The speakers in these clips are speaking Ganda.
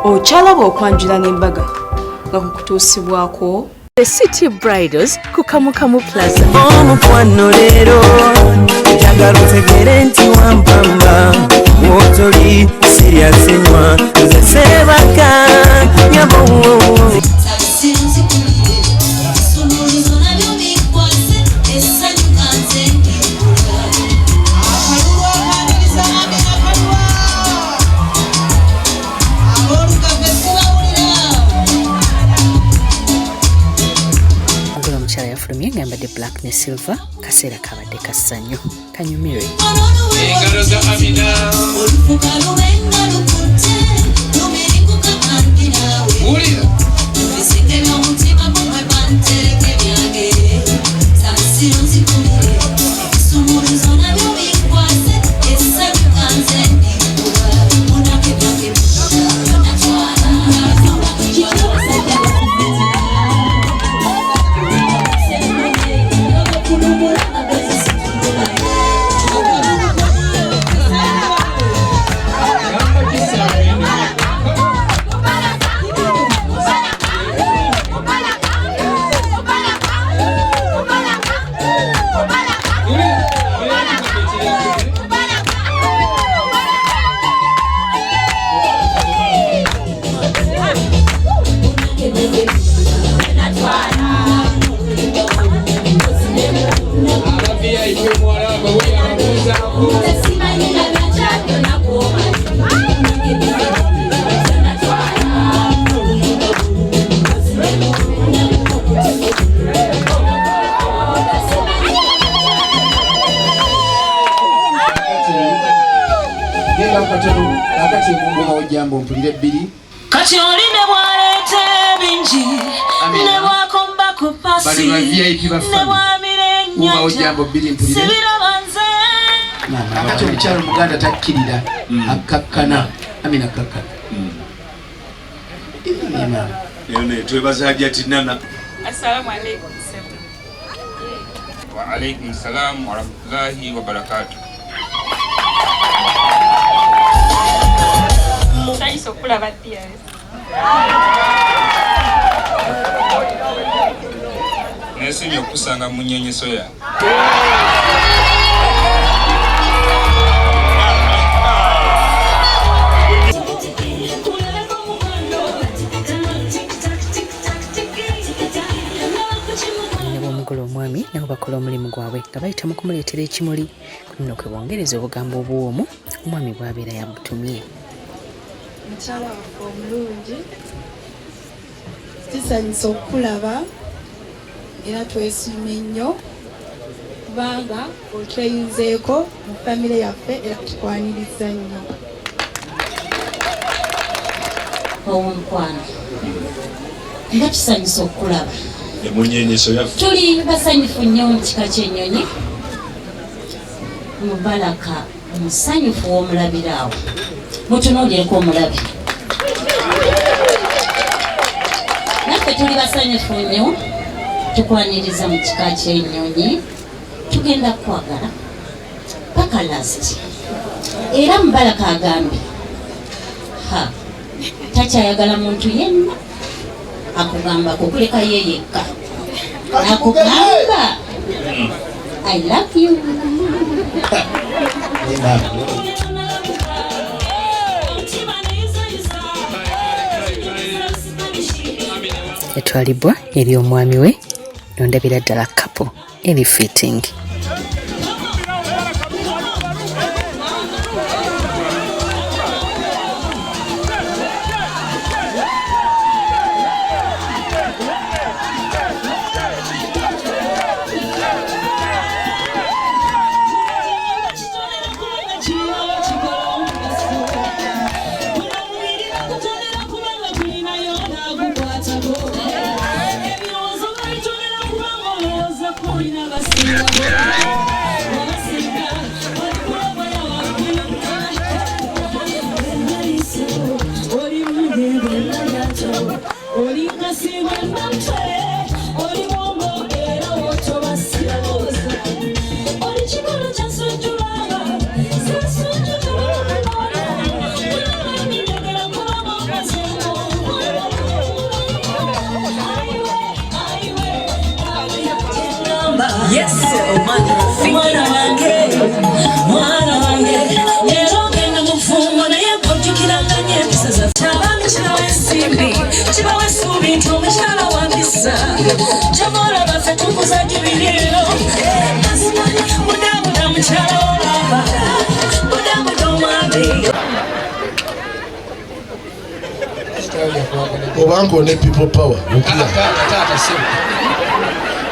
Ochalaba okwanjula n'embaga nga kukutuusibwako The City Bridals ku Kamukamu Plaza. Omukwano leero njagala otegere nti wampamba wotoli serious nnyo nze Sebaka nyabo. Fulumye ngamba de black ne silver kaseera kabadde kasanyo kanyumire engalo za Amina ulira Kati oline bwalete bingi ne bwakomba ku pasi ne bwamirenya sibira banze akati omukyalo Muganda takkirira akakkana Amina kakkana yone twebaza ajja tinana. Assalamu alaikum. Wa alaikum salam wa rahmatullahi wa barakatuh. Sai sokula batia. Nesinyo kusanga munyonyeso ya. Omwami nabo bakola omulimu gwabwe nga bayita mu kumuleetera ekimuli kuno kwe bongereza obugambo obw'omu omwami bw'abeera yabutumye. Mukyala waffe omulungi kisanyusa okulaba era twesiimye nnyo kubanga otweyunzeeko mu famire yaffe era tukwaniriza nnyo. Omukwano nga kisanyusa okulaba emunyenyeso yaffe tuli basanyufu nnyo mu kika ky'ennyonyi Mubaraka musanyufu w'omulabiraawo mutunuulireko omulabi naffe tuli basanyufu nnyo tukwaniriza mu kika ky'ennyonyi tugenda kwagala paka last era Mubaraka agambye takyayagala muntu yenna akugamba kukuleka yeyekka akugamba I love you. Etwalibwa eri omwami we nondabira ddala couple eri fitting. Yeah. Jamola baffe tukuza jibiriro Mudamuda mukyala olaba Mudamuda omwami Obanko ne people power. Tata sim.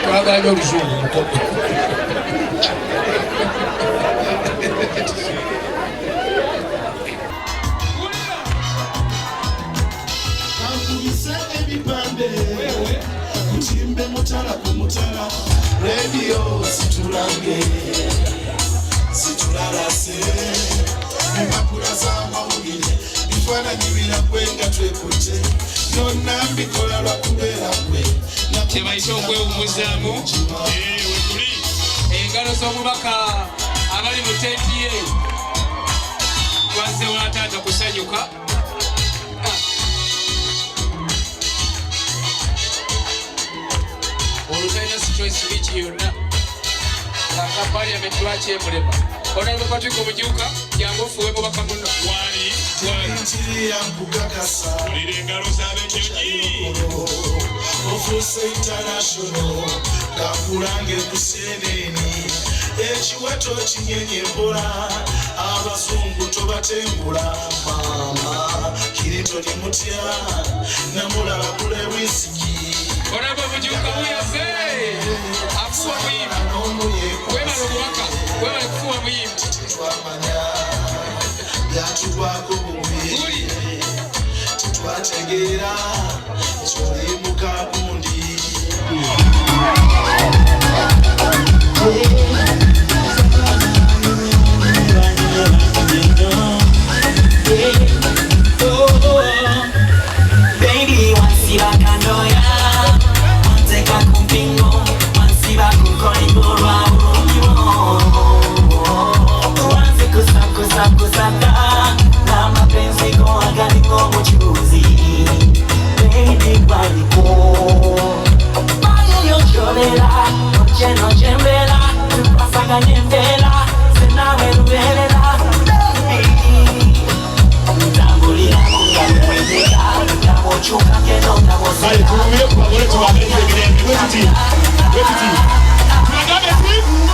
Twagala oluzungu mukopo. Kutimbe mutala kumutala radio situlange situlalase Mapura za mawulire bifaananyi biragwenga twekute nonambi kola lwa kubeera gwe tebayita okwewumuzaamu wekuli engalo z'omubaka abali mu tenti ye twaze wa taata kusanyuka olutalina situation biki yonna anga parliament lwakyemulema onalwe Patrick Omujuka jangu ofuwe mubaka muno wali ulira engalo z'abenyonyi ofuuse international kakulange kuseneni ekiwato kinyenye mpola abazungu tobatengula mama Clinton mutya namulala kule wisiki onalwe Omujuka uyase afuwa muyimbi webala omubaka webala kufuwa muyimbi twamanya byatugwako bubi tetwategeera kyolimuka gundi Baby, wansiba kandoya Wanteka kumpingo Wansiba kukoingo lwa urumio Wansi kusakusaka Na mapenzi kwa galingo mchuzi Baby, kwaniko Mayo yocholela Noche noche mbela Tupasanga nyembela Senawe lubelela Baby Ntambulira kunga mwendeka Namochuka keno namoseka Hai, tuumile kwa mwole tuwagalize mirembe Wetiti Tuwagabe timu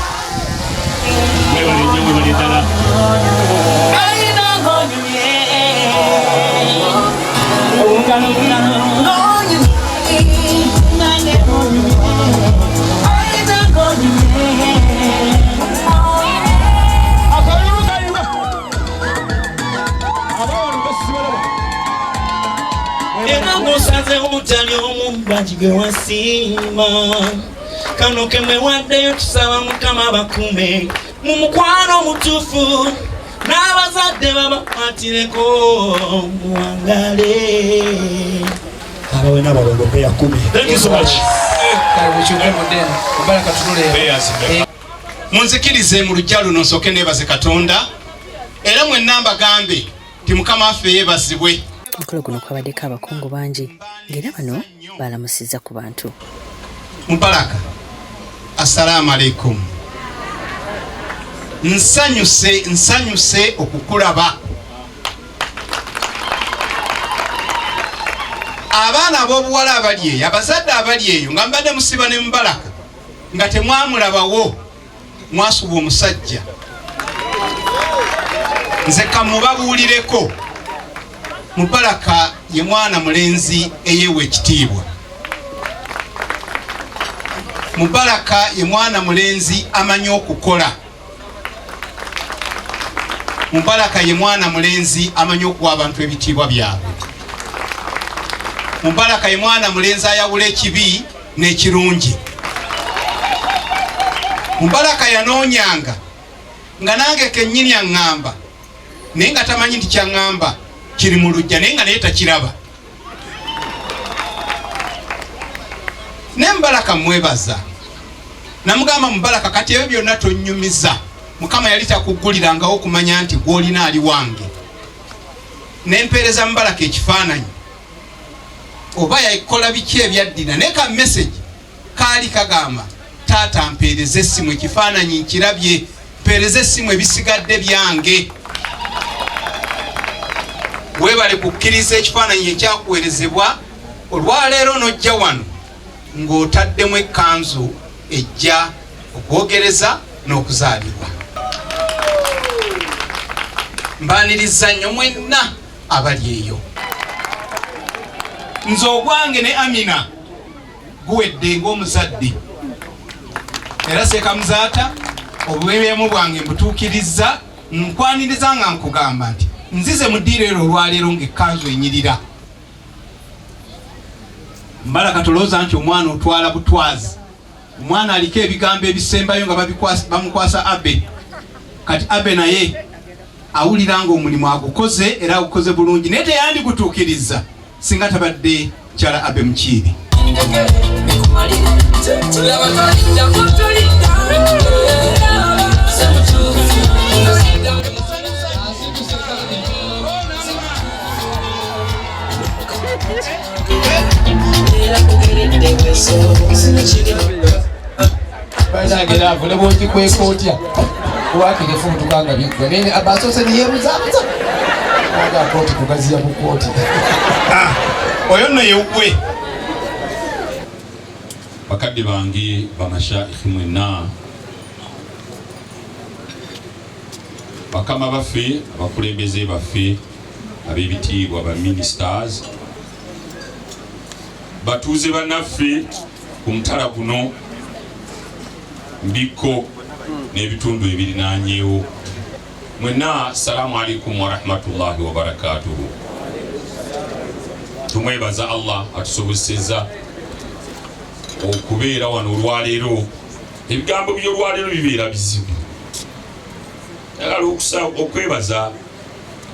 Mwewa lenye mwewa lindala Aina ngonyuye Ungana ngonyuye Nane ngonyuye Aina ngonyuye Akayuka Abawana basibalaba Era ngosaze omutali omubbanji gwe wasiima Kano kemewaddeyo tusaba Mukama bakume mu mukwano omutuufu n'abazadde babakwatireko muwangale abawe n'abalongo beya 10. Thank you so much. Munzikirize mu lujja luno nsooke neebaze Katonda era mwenna mbagambe ti Mukama waffe yeebazibwe. Omukolo guno kwabaddeko abakungu bangi ng'era bano baalamusizza ku bantu. Mubaraka, assalamu alaikum. Nsanyuse okukulaba. Abaana ab'obuwala abali eyo, abazadde abali eyo nga mbadde musiba ne Mubaraka nga temwamulabawo mwasuba omusajja. Nze kamubabuulireko. Mubaraka ye mwana mulenzi eyeewa ekitiibwa. Mubaraka ye mwana mulenzi amanyi okukola. Mubaraka ye mwana mulenzi amanyi okuwa abantu ebitiibwa byabwe. Mubaraka ye mwana mulenzi ayawula ekibi n'ekirungi. Mubaraka yanoonyanga nga nange kennyini aŋŋamba naye nga tamanyi nti kyaŋŋamba kiri mu lujja naye nga naye takiraba. Ne Mubaraka mwebaza. Namugamba Mubaraka kati ebyo byonna tonnyumiza. Mukama yali takuggulirangawo okumanya nti gw'olina ali wange. Nempeereza Mubaraka ekifaananyi. Oba yakola biki ebyaddina naye ka message kaali kagamba taata mpeereza essimu ekifaananyi nkirabye mpeereza essimu ebisigadde byange. Weebale kukkiriza ekifaananyi ekyakuweerezebwa olwaleero n'ojja wano ng'otaddemu ekkanzu ejja okwogereza n'okuzaalibwa. Mbaaniriza nnyo mwenna abali eyo. Nze ogwange ne Amina guwedde ng'omuzadde era seekamuzaata obwebemu bwange mbutuukirizza, nkwaniriza nga nkugamba nti nzize mu ddiiro ero olwaleero ng'ekkanzu enyirira. Mbalaka tolowooza nti omwana otwala butwazi. Omwana aliko ebigambo ebisembayo nga bamukwasa Abe. Kati Abe naye awulira ng'omulimu agukoze era agukoze bulungi, naye teyandigutuukiriza singa tabadde mukyala Abe Mukiibi. Banagera avule bonji kwekootya kuwakira efumu tukanga biggwa naye abasoose niyeebuzaabuza aga kooti kugaziya mu kooti. Oyo nno yewugwe. bakadde bange bamashaikhi mwenna, bakama baffe, abakulembeze baffe, ab'ebitiibwa, baministers, batuuze bannaffe ku mutala guno, Mbiko n'ebitundu ebirinaanyeewo, mwenna assalamu alaikum wa rahmatullahi wa barakatuhu. Tumwebaza Allah atusobozesezza okubeera wano olwaleero. Ebigambo by'olwaleero bibeera bizibu. Njagala okwebaza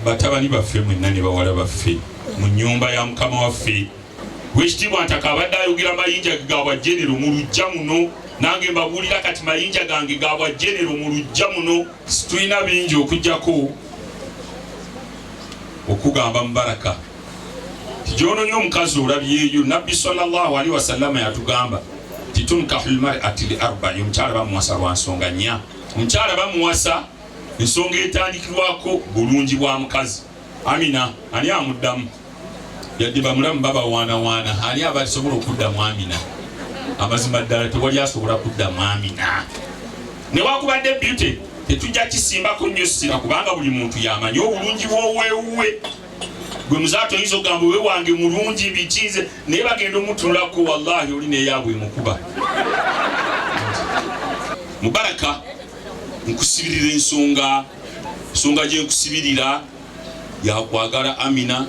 batabani baffe mwenna ne bawala baffe mu nnyumba ya Mukama waffe. Weekitiibwa Ntaka abadde ayogera mayinja gaabwa genero mu luggya muno, nange mbabuulira kati mayinja gange gaabwa genero mu luggya muno. Situlina bingi okuggyako okugamba Mubaraka tijononya omukazi olabyeyo. Nabbi sallallahu alaihi wasallam yatugamba titunkahu lmar'ati li arba'i, omukyala bamuwasa lwa nsonga nnya. Omukyala bamuwasa ensonga etandikirwako bulungi bwa mukazi. Amina ani amuddamu? Yadde bamulamu babawaanawaana, ani abasobola okuddamu Amina? Amazima ddala tewali asobola kuddamu Amina. Newakubadde beauty tetujja kisimbako nnyo ssira, kubanga buli muntu yamanyi obulungi bw'oweewuwe. Gwe muzaato oyinza ogamba owe wange mulungi bikize, naye bagenda omutunulako wallahi oli neeyaabwe emukuba. Mubaraka nkusibirira ensonga gye nkusibirira yakwagala Amina,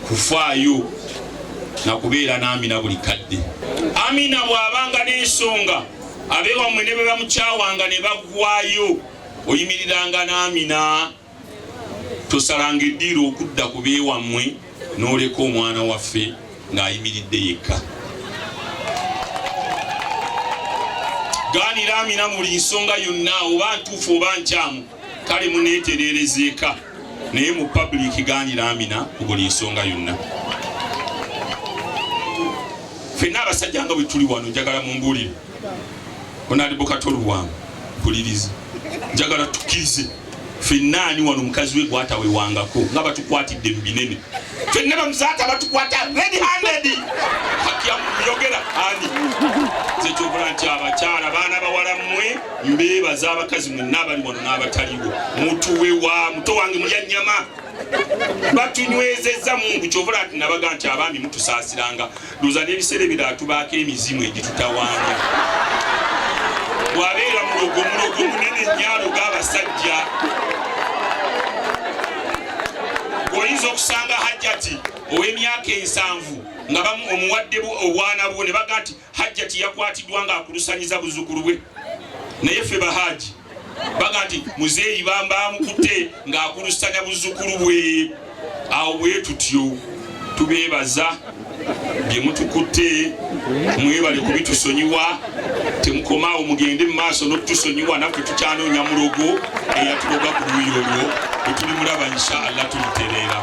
kufaayo na kubeera n'Amina buli kadde. Amina bw'abanga n'ensonga abeewammwe ne be bamukyawanga ne baggwayo, oyimiriranga n'Amina, tosalanga eddiiro okudda ku beewammwe n'oleka omwana waffe ng'ayimiridde yekka. Gaanira Amina buli nsonga yonna, oba ntuufu oba nkyamu, kale muneetereerezeeka, naye mu public gaanira Amina ku buli nsonga yonna. Ffenna abasajja nga bwe tuli wano, njagala mumbuulire onaalibo katolu wange mpulirize, njagala tukkirize ffenna ani wano mukazi we gwatawewangako nga batukwatidde mu binene. Ffenna bamuzaata batukwata red handed. Hakiyogera ani zekyobula nti abakyala baana bawala mmwe mbeebaza abakazi mwenna abali wano n'abataliwo. Mutuwewa muto wange mulya nnyama, batunywezezza Mungu. Kyovula ati nabaga nti abaami mutusaasiranga, looza n'ebiseera ebirala tubaako emizimu egitutawaanya. Bwabeera mulogo munene nnyalo g'abasajja, oyinza okusanga Hajjati ow'emyaka 7 nga omuwadde obwana bwo ne baga nti Hajjati yakwatiddwa ng'akulusanyiza buzzukulu bwe, naye ffe Bahaaji baga nti muzeeyi bamukute ng'akulusanya buzzukulu bwe. Awo bwe tutyo tubeebaza bye mutukutte, mwebale kubitusonyiwa, temukomaawo mugende mu maaso n'okutusonyiwa, naffe tukyanoonya mulogo eyatuloga ku luuyi olwo, bwe tulimulaba insha Allah tulitereera.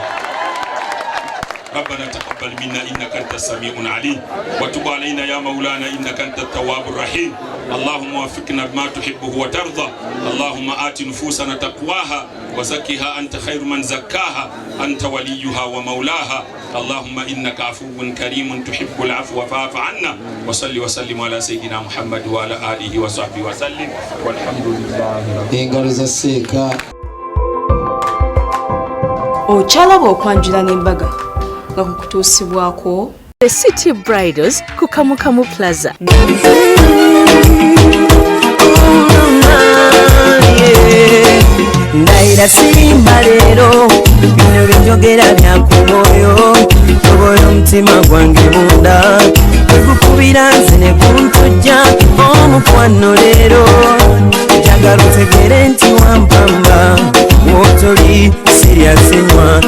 Rabbana taqabbal تقبل منا إنك أنت السميع العليم وتب علينا يا مولانا إنك أنت التواب الرحيم اللهم وفقنا بما تحبه وترضى اللهم آت نفوسنا تقواها وزكها أنت خير من زكاها أنت وليها ومولاها اللهم إنك عفو كريم تحب العفو فاعف عنا وصل وسلم على سيدنا محمد وعلى آله وصحبه وسلم والحمد لله. Ochalaba okwanjula n'embaga nga kukutuusibwako The City Bridals ku Kamukamu Plaza. Ndaira simba leero bino by'enjogera byakumoyo tobola omutima gwange munda ekukubira nze ne kuntujja omukwano leero njagala otegere nti wampamba wotoli siryasenywa